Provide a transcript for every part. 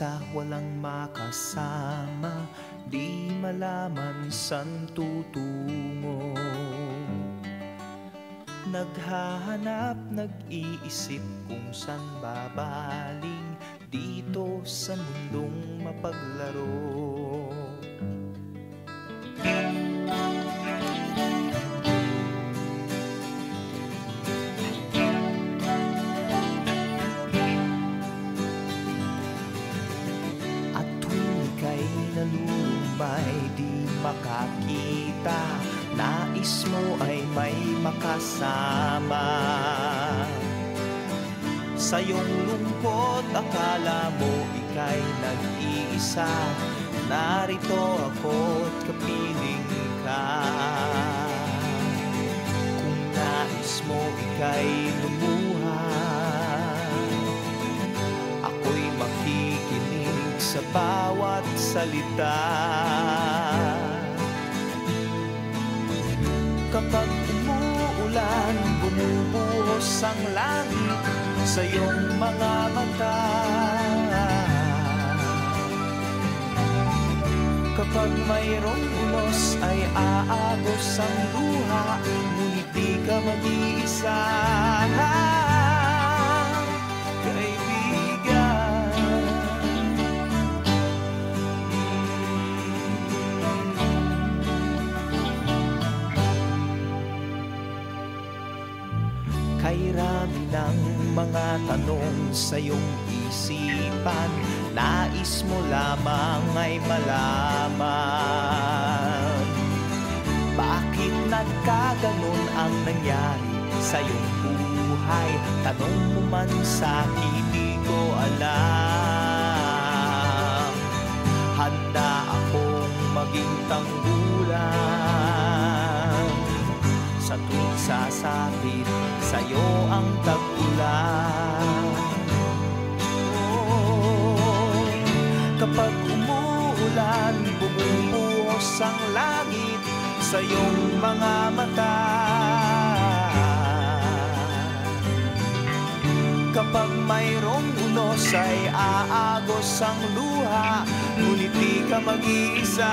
mag-isa, walang makasama, di malaman san tutungo. Naghahanap, nag-iisip kung san babaling dito sa mundong mapaglaro. Nalulumbay, di makakita, nais mo ay may makasama. Sa iyong lungkot, akala mo ika'y nag-iisa, narito ako't kapiling ka. Kung nais mo ika'y lumuha, ako'y makikinig sa bawat salita. Kapag umuulan, bumubuhos ang langit sa iyong mga mata. Kapag mayroong unos ay aagos ang luha, ngunit di ka mag-iisa. Kay rami ng mga tanong sa iyong isipan, nais mo lamang ay malaman. Bakit nagkaganon ang nangyari sa iyong buhay? Tanong mo man sa'kin, di ko alam. Handa akong maging tanggulan sa tuwing sasapit sa'yo ang tag-ulan. Oh, kapag umuulan, bumubuhos ang langit sa iyong mga mata. Kapag mayroong unos ay aagos ang luha, ngunit di ka mag-iisa.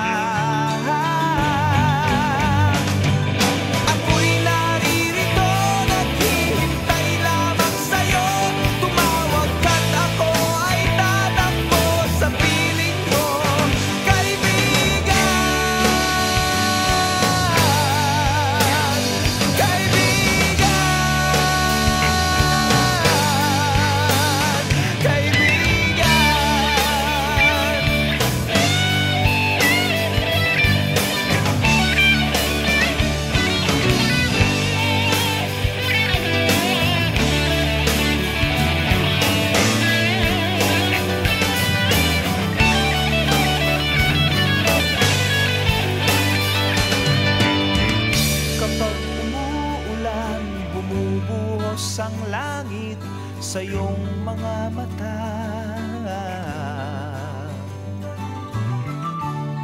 Bumubuhos ang langit sa iyong mga mata.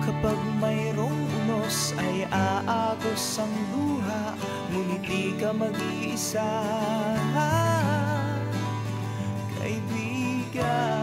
Kapag mayroong unos ay aagos ang luha, ngunit di ka mag-iisa, kaibigan.